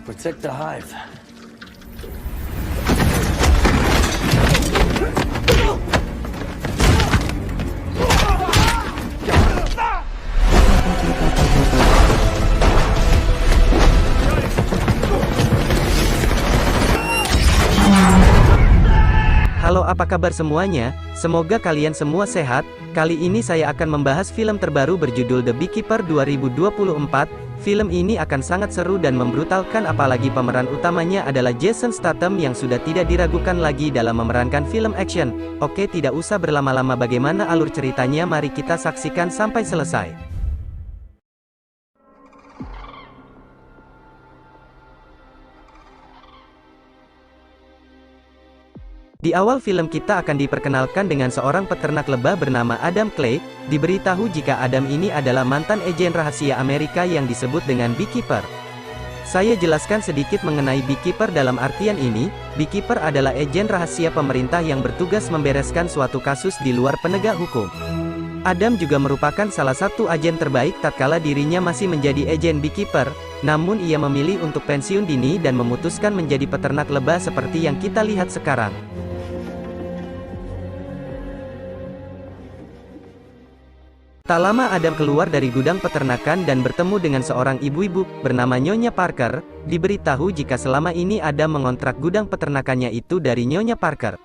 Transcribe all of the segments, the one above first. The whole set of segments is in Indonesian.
protect the hive. Halo, apa kabar semuanya? Semoga kalian semua sehat. Kali ini saya akan membahas film terbaru berjudul The Beekeeper 2024. Film ini akan sangat seru dan membrutalkan, apalagi pemeran utamanya adalah Jason Statham yang sudah tidak diragukan lagi dalam memerankan film action. Oke, tidak usah berlama-lama, bagaimana alur ceritanya? Mari kita saksikan sampai selesai. Di awal film kita akan diperkenalkan dengan seorang peternak lebah bernama Adam Clay. Diberitahu jika Adam ini adalah mantan agen rahasia Amerika yang disebut dengan Beekeeper. Saya jelaskan sedikit mengenai Beekeeper dalam artian ini. Beekeeper adalah agen rahasia pemerintah yang bertugas membereskan suatu kasus di luar penegak hukum. Adam juga merupakan salah satu agen terbaik tatkala dirinya masih menjadi agen Beekeeper, namun ia memilih untuk pensiun dini dan memutuskan menjadi peternak lebah seperti yang kita lihat sekarang. Tak lama Adam keluar dari gudang peternakan dan bertemu dengan seorang ibu-ibu bernama Nyonya Parker. Diberitahu jika selama ini Adam mengontrak gudang peternakannya itu dari Nyonya Parker.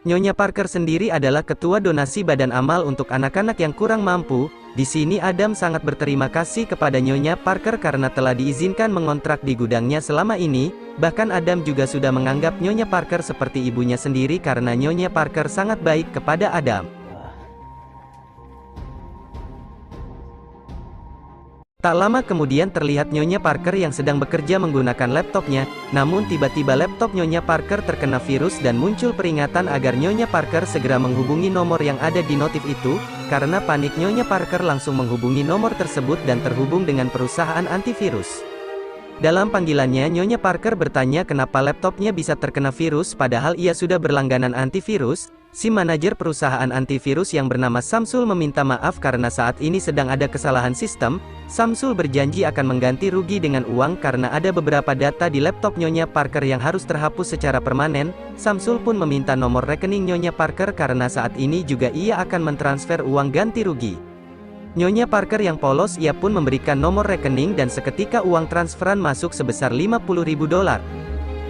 Nyonya Parker sendiri adalah ketua donasi badan amal untuk anak-anak yang kurang mampu. Di sini Adam sangat berterima kasih kepada Nyonya Parker karena telah diizinkan mengontrak di gudangnya selama ini. Bahkan Adam juga sudah menganggap Nyonya Parker seperti ibunya sendiri karena Nyonya Parker sangat baik kepada Adam. Tak lama kemudian terlihat Nyonya Parker yang sedang bekerja menggunakan laptopnya, namun tiba-tiba laptop Nyonya Parker terkena virus dan muncul peringatan agar Nyonya Parker segera menghubungi nomor yang ada di notif itu. Karena panik, Nyonya Parker langsung menghubungi nomor tersebut dan terhubung dengan perusahaan antivirus. Dalam panggilannya, Nyonya Parker bertanya kenapa laptopnya bisa terkena virus padahal ia sudah berlangganan antivirus. Si manajer perusahaan antivirus yang bernama Samsul meminta maaf karena saat ini sedang ada kesalahan sistem. Samsul berjanji akan mengganti rugi dengan uang karena ada beberapa data di laptop Nyonya Parker yang harus terhapus secara permanen. Samsul pun meminta nomor rekening Nyonya Parker karena saat ini juga ia akan mentransfer uang ganti rugi. Nyonya Parker yang polos, ia pun memberikan nomor rekening dan seketika uang transferan masuk sebesar $50.000.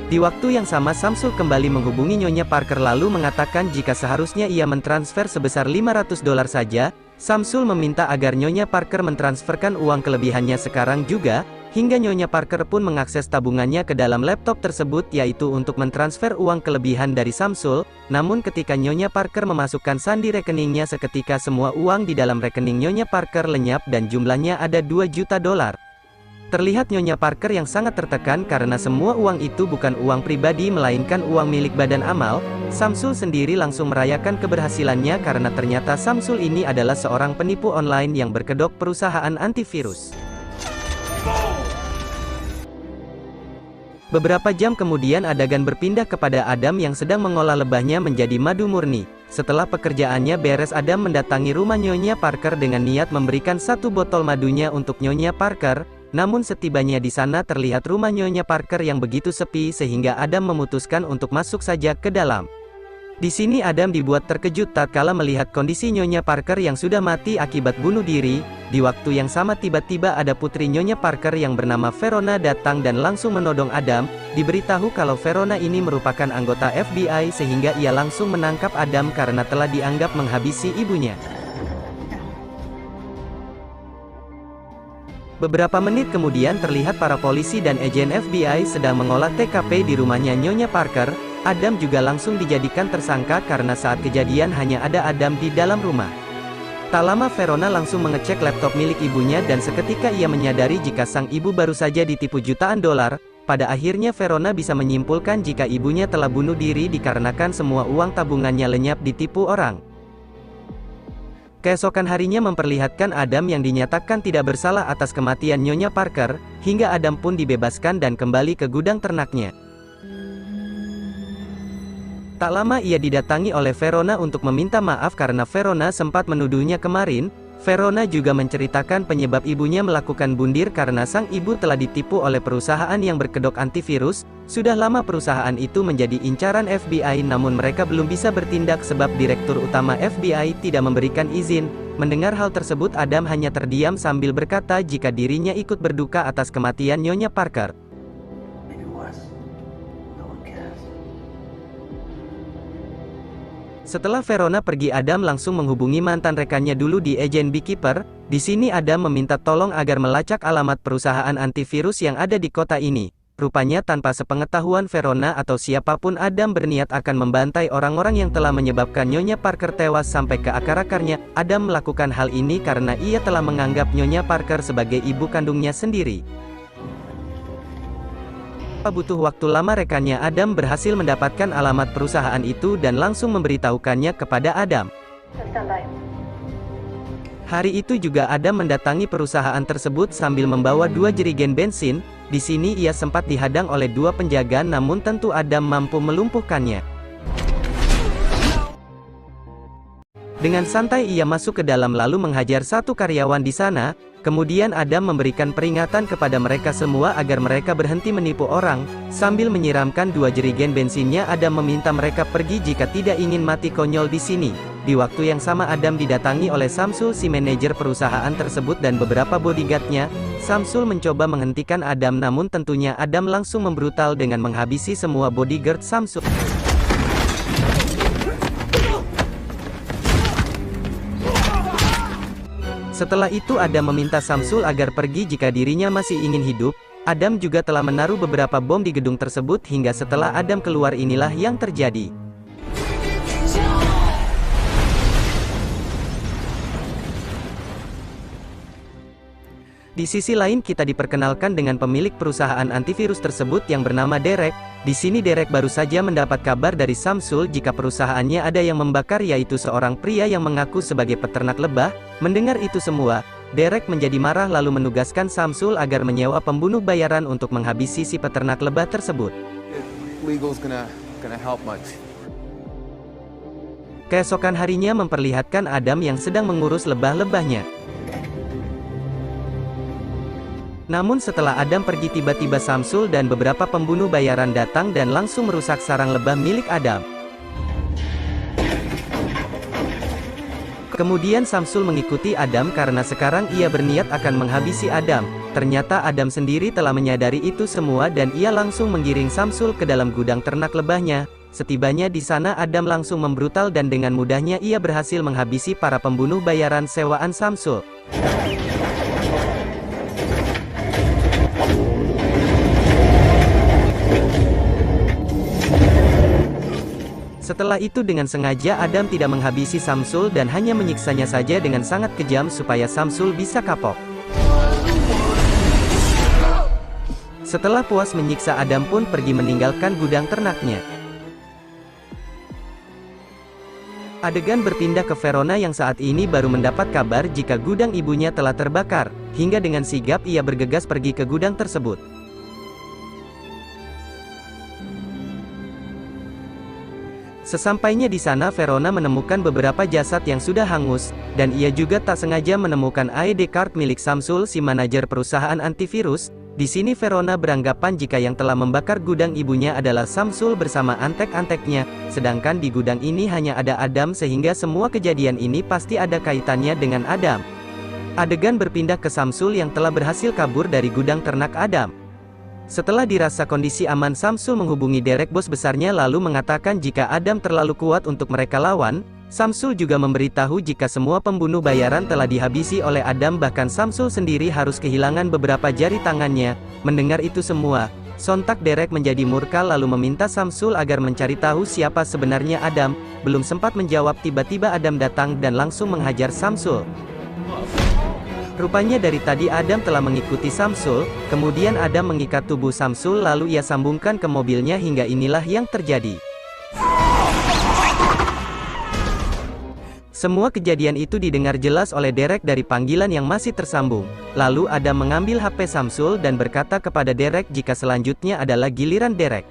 Di waktu yang sama Samsul kembali menghubungi Nyonya Parker lalu mengatakan jika seharusnya ia mentransfer sebesar $500 saja. Samsul meminta agar Nyonya Parker mentransferkan uang kelebihannya sekarang juga, hingga Nyonya Parker pun mengakses tabungannya ke dalam laptop tersebut yaitu untuk mentransfer uang kelebihan dari Samsul. Namun ketika Nyonya Parker memasukkan sandi rekeningnya, seketika semua uang di dalam rekening Nyonya Parker lenyap dan jumlahnya ada $2 juta. Terlihat Nyonya Parker yang sangat tertekan karena semua uang itu bukan uang pribadi melainkan uang milik badan amal. Samsul sendiri langsung merayakan keberhasilannya karena ternyata Samsul ini adalah seorang penipu online yang berkedok perusahaan antivirus. Beberapa jam kemudian adegan berpindah kepada Adam yang sedang mengolah lebahnya menjadi madu murni. Setelah pekerjaannya beres, Adam mendatangi rumah Nyonya Parker dengan niat memberikan satu botol madunya untuk Nyonya Parker. Namun setibanya di sana terlihat rumah Nyonya Parker yang begitu sepi sehingga Adam memutuskan untuk masuk saja ke dalam. Di sini Adam dibuat terkejut tatkala melihat kondisi Nyonya Parker yang sudah mati akibat bunuh diri. Di waktu yang sama tiba-tiba ada putri Nyonya Parker yang bernama Verona datang dan langsung menodong Adam. Diberitahu kalau Verona ini merupakan anggota FBI sehingga ia langsung menangkap Adam karena telah dianggap menghabisi ibunya. Beberapa menit kemudian terlihat para polisi dan agen FBI sedang mengolah TKP di rumahnya Nyonya Parker. Adam juga langsung dijadikan tersangka karena saat kejadian hanya ada Adam di dalam rumah. Tak lama Verona langsung mengecek laptop milik ibunya dan seketika ia menyadari jika sang ibu baru saja ditipu jutaan dolar. Pada akhirnya Verona bisa menyimpulkan jika ibunya telah bunuh diri dikarenakan semua uang tabungannya lenyap ditipu orang. Keesokan harinya memperlihatkan Adam yang dinyatakan tidak bersalah atas kematian Nyonya Parker, hingga Adam pun dibebaskan dan kembali ke gudang ternaknya. Tak lama ia didatangi oleh Verona untuk meminta maaf karena Verona sempat menuduhnya kemarin. Verona juga menceritakan penyebab ibunya melakukan bundir karena sang ibu telah ditipu oleh perusahaan yang berkedok antivirus. Sudah lama perusahaan itu menjadi incaran FBI, namun mereka belum bisa bertindak sebab Direktur Utama FBI tidak memberikan izin. Mendengar hal tersebut, Adam hanya terdiam sambil berkata jika dirinya ikut berduka atas kematian Nyonya Parker. Setelah Verona pergi, Adam langsung menghubungi mantan rekannya dulu di Agent Beekeeper. Di sini Adam meminta tolong agar melacak alamat perusahaan antivirus yang ada di kota ini. Rupanya tanpa sepengetahuan Verona atau siapapun, Adam berniat akan membantai orang-orang yang telah menyebabkan Nyonya Parker tewas sampai ke akar-akarnya. Adam melakukan hal ini karena ia telah menganggap Nyonya Parker sebagai ibu kandungnya sendiri. Butuh waktu lama, rekannya Adam berhasil mendapatkan alamat perusahaan itu dan langsung memberitahukannya kepada Adam. Hari itu juga Adam mendatangi perusahaan tersebut sambil membawa 2 jerigen bensin. Di sini ia sempat dihadang oleh 2 penjaga, namun tentu Adam mampu melumpuhkannya. Dengan santai ia masuk ke dalam lalu menghajar satu karyawan di sana. Kemudian Adam memberikan peringatan kepada mereka semua agar mereka berhenti menipu orang. Sambil menyiramkan 2 jerigen bensinnya, Adam meminta mereka pergi jika tidak ingin mati konyol di sini. Di waktu yang sama Adam didatangi oleh Samsul, si manajer perusahaan tersebut, dan beberapa bodyguardnya. Samsul mencoba menghentikan Adam, namun tentunya Adam langsung membrutal dengan menghabisi semua bodyguard Samsul. Setelah itu Adam meminta Samsul agar pergi jika dirinya masih ingin hidup. Adam juga telah menaruh beberapa bom di gedung tersebut hingga setelah Adam keluar inilah yang terjadi. Di sisi lain kita diperkenalkan dengan pemilik perusahaan antivirus tersebut yang bernama Derek. Di sini Derek baru saja mendapat kabar dari Samsul jika perusahaannya ada yang membakar, yaitu seorang pria yang mengaku sebagai peternak lebah. Mendengar itu semua, Derek menjadi marah lalu menugaskan Samsul agar menyewa pembunuh bayaran untuk menghabisi si peternak lebah tersebut. Keesokan harinya memperlihatkan Adam yang sedang mengurus lebah-lebahnya. Namun setelah Adam pergi, tiba-tiba Samsul dan beberapa pembunuh bayaran datang dan langsung merusak sarang lebah milik Adam. Kemudian Samsul mengikuti Adam karena sekarang ia berniat akan menghabisi Adam. Ternyata Adam sendiri telah menyadari itu semua dan ia langsung menggiring Samsul ke dalam gudang ternak lebahnya. Setibanya di sana Adam langsung membrutal dan dengan mudahnya ia berhasil menghabisi para pembunuh bayaran sewaan Samsul. Setelah itu dengan sengaja Adam tidak menghabisi Samsul dan hanya menyiksanya saja dengan sangat kejam supaya Samsul bisa kapok. Setelah puas menyiksa, Adam pun pergi meninggalkan gudang ternaknya. Adegan berpindah ke Verona yang saat ini baru mendapat kabar jika gudang ibunya telah terbakar. Hingga dengan sigap ia bergegas pergi ke gudang tersebut. Sesampainya di sana, Verona menemukan beberapa jasad yang sudah hangus, dan ia juga tak sengaja menemukan ID card milik Samsul, si manajer perusahaan antivirus. Di sini Verona beranggapan jika yang telah membakar gudang ibunya adalah Samsul bersama antek-anteknya, sedangkan di gudang ini hanya ada Adam, sehingga semua kejadian ini pasti ada kaitannya dengan Adam. Adegan berpindah ke Samsul yang telah berhasil kabur dari gudang ternak Adam. Setelah dirasa kondisi aman, Samsul menghubungi Derek, bos besarnya, lalu mengatakan jika Adam terlalu kuat untuk mereka lawan. Samsul juga memberitahu jika semua pembunuh bayaran telah dihabisi oleh Adam, bahkan Samsul sendiri harus kehilangan beberapa jari tangannya. Mendengar itu semua, sontak Derek menjadi murka lalu meminta Samsul agar mencari tahu siapa sebenarnya Adam. Belum sempat menjawab, tiba-tiba Adam datang dan langsung menghajar Samsul. Rupanya dari tadi Adam telah mengikuti Samsul. Kemudian Adam mengikat tubuh Samsul lalu ia sambungkan ke mobilnya hingga inilah yang terjadi. Semua kejadian itu didengar jelas oleh Derek dari panggilan yang masih tersambung. Lalu Adam mengambil HP Samsul dan berkata kepada Derek jika selanjutnya adalah giliran Derek.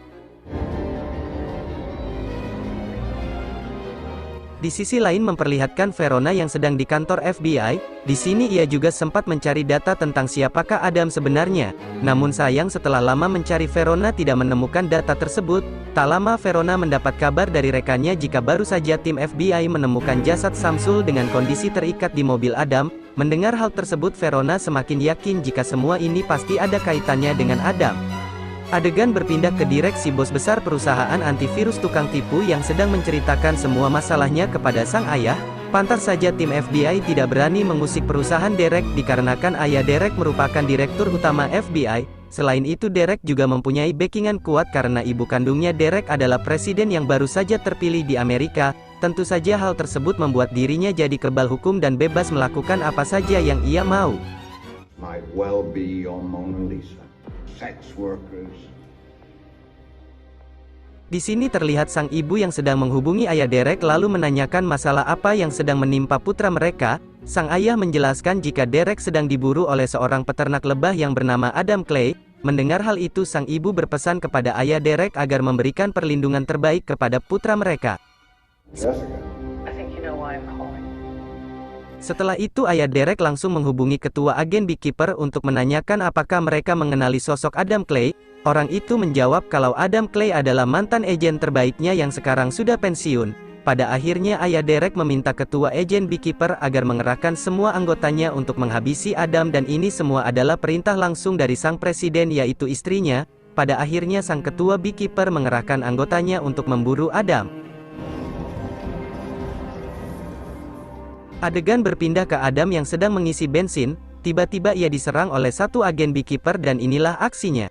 Di sisi lain memperlihatkan Verona yang sedang di kantor FBI. Di sini ia juga sempat mencari data tentang siapakah Adam sebenarnya. Namun sayang setelah lama mencari Verona tidak menemukan data tersebut. Tak lama Verona mendapat kabar dari rekannya jika baru saja tim FBI menemukan jasad Samsul dengan kondisi terikat di mobil Adam. Mendengar hal tersebut Verona semakin yakin jika semua ini pasti ada kaitannya dengan Adam. Adegan berpindah ke direksi bos besar perusahaan antivirus tukang tipu yang sedang menceritakan semua masalahnya kepada sang ayah. Pantas saja tim FBI tidak berani mengusik perusahaan Derek dikarenakan ayah Derek merupakan direktur utama FBI. Selain itu Derek juga mempunyai backingan kuat karena ibu kandungnya Derek adalah presiden yang baru saja terpilih di Amerika. Tentu saja hal tersebut membuat dirinya jadi kebal hukum dan bebas melakukan apa saja yang ia mau. Might well be your Mona Lisa. Sex workers. Di sini terlihat sang ibu yang sedang menghubungi ayah Derek lalu menanyakan masalah apa yang sedang menimpa putra mereka. Sang ayah menjelaskan jika Derek sedang diburu oleh seorang peternak lebah yang bernama Adam Clay. Mendengar hal itu sang ibu berpesan kepada ayah Derek agar memberikan perlindungan terbaik kepada putra mereka. Jessica. Setelah itu ayah Derek langsung menghubungi ketua agen Beekeeper untuk menanyakan apakah mereka mengenali sosok Adam Clay. Orang itu menjawab kalau Adam Clay adalah mantan agen terbaiknya yang sekarang sudah pensiun. Pada akhirnya ayah Derek meminta ketua agen Beekeeper agar mengerahkan semua anggotanya untuk menghabisi Adam dan ini semua adalah perintah langsung dari sang presiden yaitu istrinya. Pada akhirnya sang ketua Beekeeper mengerahkan anggotanya untuk memburu Adam. Adegan berpindah ke Adam yang sedang mengisi bensin, tiba-tiba ia diserang oleh satu agen Beekeeper dan inilah aksinya.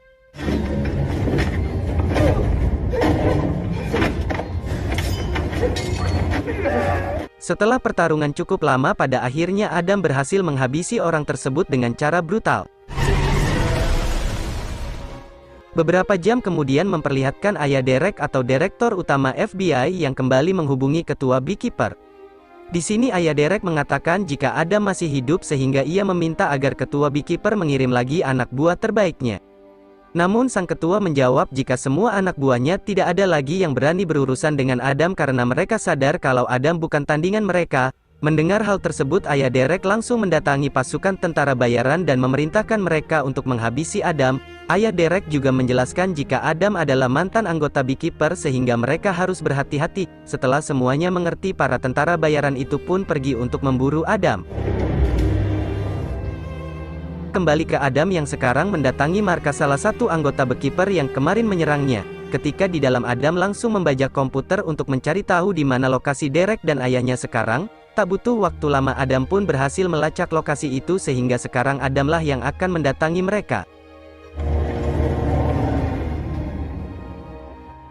Setelah pertarungan cukup lama pada akhirnya Adam berhasil menghabisi orang tersebut dengan cara brutal. Beberapa jam kemudian memperlihatkan ayah Derek atau direktur utama FBI yang kembali menghubungi ketua Beekeeper. Di sini ayah Derek mengatakan jika Adam masih hidup sehingga ia meminta agar ketua Beekeeper mengirim lagi anak buah terbaiknya. Namun sang ketua menjawab jika semua anak buahnya tidak ada lagi yang berani berurusan dengan Adam karena mereka sadar kalau Adam bukan tandingan mereka. Mendengar hal tersebut ayah Derek langsung mendatangi pasukan tentara bayaran dan memerintahkan mereka untuk menghabisi Adam. Ayah Derek juga menjelaskan jika Adam adalah mantan anggota Beekeeper sehingga mereka harus berhati-hati. Setelah semuanya mengerti para tentara bayaran itu pun pergi untuk memburu Adam. Kembali ke Adam yang sekarang mendatangi markas salah satu anggota Beekeeper yang kemarin menyerangnya. Ketika di dalam Adam langsung membajak komputer untuk mencari tahu di mana lokasi Derek dan ayahnya sekarang. Tak butuh waktu lama Adam pun berhasil melacak lokasi itu sehingga sekarang Adamlah yang akan mendatangi mereka.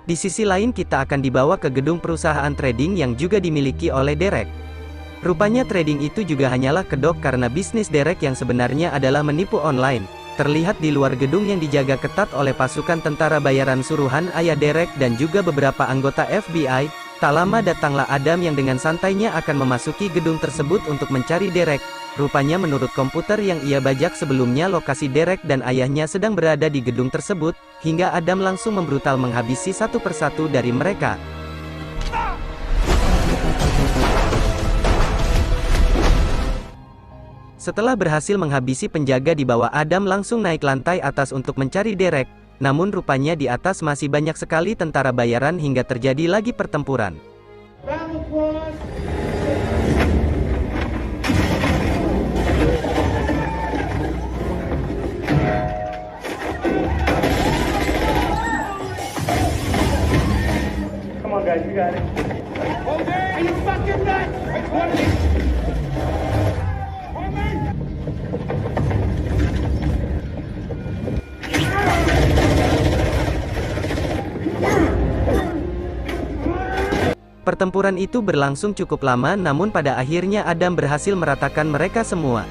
Di sisi lain kita akan dibawa ke gedung perusahaan trading yang juga dimiliki oleh Derek. Rupanya trading itu juga hanyalah kedok karena bisnis Derek yang sebenarnya adalah menipu online. Terlihat di luar gedung yang dijaga ketat oleh pasukan tentara bayaran suruhan ayah Derek dan juga beberapa anggota FBI. Tak lama datanglah Adam yang dengan santainya akan memasuki gedung tersebut untuk mencari Derek. Rupanya menurut komputer yang ia bajak sebelumnya lokasi Derek dan ayahnya sedang berada di gedung tersebut, hingga Adam langsung membrutal menghabisi satu persatu dari mereka. Setelah berhasil menghabisi penjaga di bawah Adam langsung naik lantai atas untuk mencari Derek. Namun rupanya di atas masih banyak sekali tentara bayaran hingga terjadi lagi pertempuran. Come on guys, you got it. Okay, are you fucking nuts? Pertempuran itu berlangsung cukup lama namun pada akhirnya Adam berhasil meratakan mereka semua.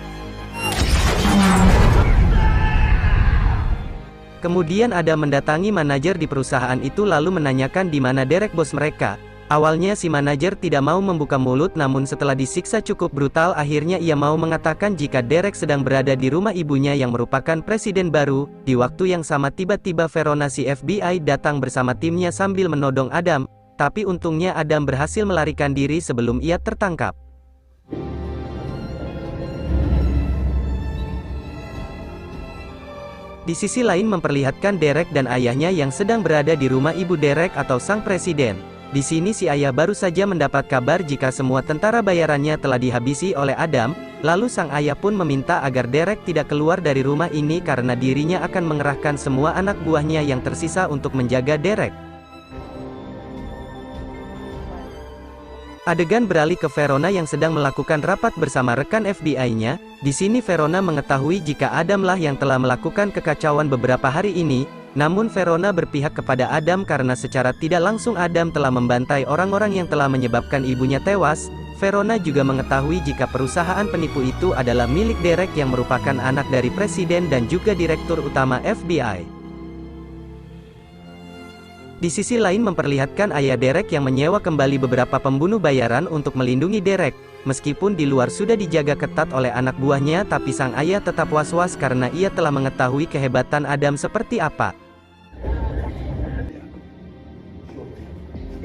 Kemudian Adam mendatangi manajer di perusahaan itu lalu menanyakan di mana Derek bos mereka. Awalnya si manajer tidak mau membuka mulut namun setelah disiksa cukup brutal akhirnya ia mau mengatakan jika Derek sedang berada di rumah ibunya yang merupakan presiden baru. Di waktu yang sama tiba-tiba Verona si FBI datang bersama timnya sambil menodong Adam. Tapi untungnya Adam berhasil melarikan diri sebelum ia tertangkap. Di sisi lain memperlihatkan Derek dan ayahnya yang sedang berada di rumah ibu Derek atau sang presiden. Di sini si ayah baru saja mendapat kabar jika semua tentara bayarannya telah dihabisi oleh Adam, lalu sang ayah pun meminta agar Derek tidak keluar dari rumah ini karena dirinya akan mengerahkan semua anak buahnya yang tersisa untuk menjaga Derek. Adegan beralih ke Verona yang sedang melakukan rapat bersama rekan FBI-nya. Di sini Verona mengetahui jika Adamlah yang telah melakukan kekacauan beberapa hari ini, namun Verona berpihak kepada Adam karena secara tidak langsung Adam telah membantai orang-orang yang telah menyebabkan ibunya tewas. Verona juga mengetahui jika perusahaan penipu itu adalah milik Derek yang merupakan anak dari presiden dan juga direktur utama FBI. Di sisi lain memperlihatkan ayah Derek yang menyewa kembali beberapa pembunuh bayaran untuk melindungi Derek. Meskipun di luar sudah dijaga ketat oleh anak buahnya, tapi sang ayah tetap was-was karena ia telah mengetahui kehebatan Adam seperti apa.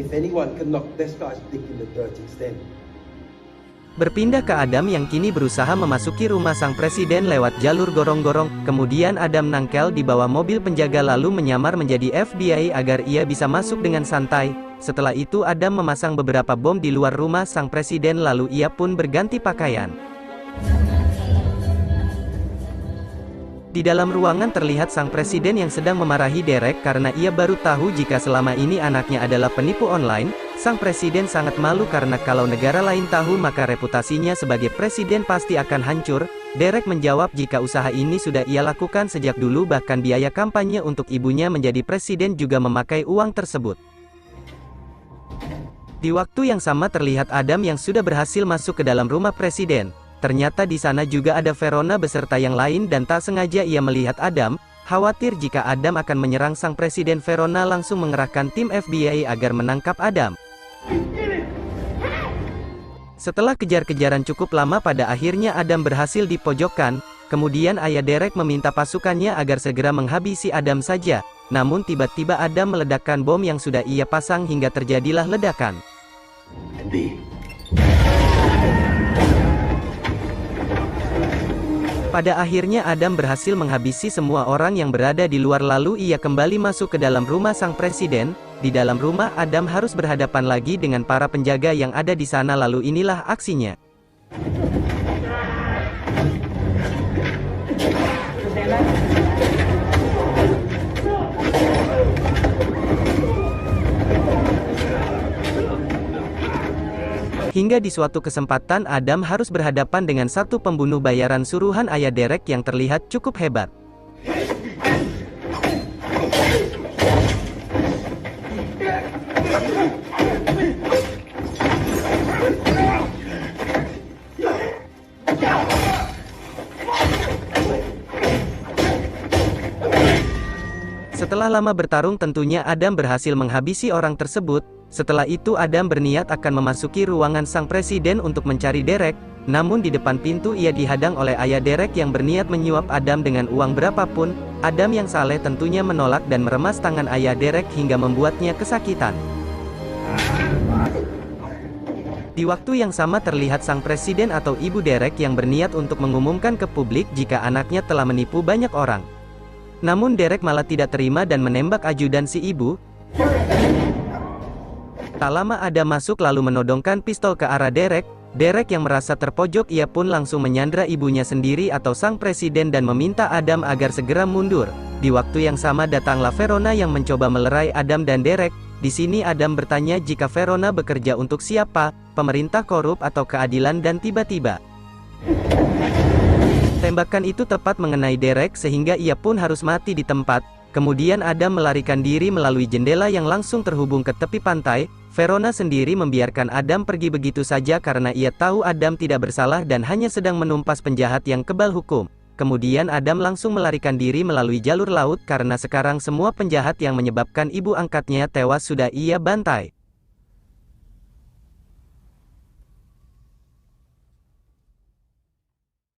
If anyone can knock this guy's dick in the dirt, it's them. Berpindah ke Adam yang kini berusaha memasuki rumah sang presiden lewat jalur gorong-gorong, kemudian Adam nangkel di bawah mobil penjaga lalu menyamar menjadi FBI agar ia bisa masuk dengan santai. Setelah itu Adam memasang beberapa bom di luar rumah sang presiden lalu ia pun berganti pakaian. Di dalam ruangan terlihat sang presiden yang sedang memarahi Derek karena ia baru tahu jika selama ini anaknya adalah penipu online. Sang presiden sangat malu karena kalau negara lain tahu maka reputasinya sebagai presiden pasti akan hancur. Derek menjawab jika usaha ini sudah ia lakukan sejak dulu, bahkan biaya kampanye untuk ibunya menjadi presiden juga memakai uang tersebut. Di waktu yang sama terlihat Adam yang sudah berhasil masuk ke dalam rumah presiden. Ternyata di sana juga ada Verona beserta yang lain dan tak sengaja ia melihat Adam. Khawatir jika Adam akan menyerang sang presiden, Verona langsung mengerahkan tim FBI agar menangkap Adam. Setelah kejar-kejaran cukup lama pada akhirnya Adam berhasil dipojokkan. Kemudian ayah Derek meminta pasukannya agar segera menghabisi Adam saja. Namun tiba-tiba Adam meledakkan bom yang sudah ia pasang hingga terjadilah ledakan. Pada akhirnya Adam berhasil menghabisi semua orang yang berada di luar lalu ia kembali masuk ke dalam rumah sang presiden. Di dalam rumah Adam harus berhadapan lagi dengan para penjaga yang ada di sana lalu inilah aksinya. Hingga di suatu kesempatan Adam harus berhadapan dengan satu pembunuh bayaran suruhan ayah Derek yang terlihat cukup hebat. Setelah lama bertarung tentunya Adam berhasil menghabisi orang tersebut. Setelah itu Adam berniat akan memasuki ruangan sang presiden untuk mencari Derek. Namun di depan pintu ia dihadang oleh ayah Derek yang berniat menyuap Adam dengan uang berapapun. Adam yang saleh tentunya menolak dan meremas tangan ayah Derek hingga membuatnya kesakitan. Di waktu yang sama terlihat sang presiden atau ibu Derek yang berniat untuk mengumumkan ke publik jika anaknya telah menipu banyak orang. Namun Derek malah tidak terima dan menembak ajudan si ibu. Tak lama Adam masuk lalu menodongkan pistol ke arah Derek. Derek yang merasa terpojok ia pun langsung menyandra ibunya sendiri atau sang presiden dan meminta Adam agar segera mundur. Di waktu yang sama datanglah Verona yang mencoba melerai Adam dan Derek. Di sini Adam bertanya jika Verona bekerja untuk siapa, pemerintah korup atau keadilan, dan tiba-tiba tembakan itu tepat mengenai Derek sehingga ia pun harus mati di tempat. Kemudian Adam melarikan diri melalui jendela yang langsung terhubung ke tepi pantai. Verona sendiri membiarkan Adam pergi begitu saja karena ia tahu Adam tidak bersalah dan hanya sedang menumpas penjahat yang kebal hukum. Kemudian Adam langsung melarikan diri melalui jalur laut karena sekarang semua penjahat yang menyebabkan ibu angkatnya tewas sudah ia bantai.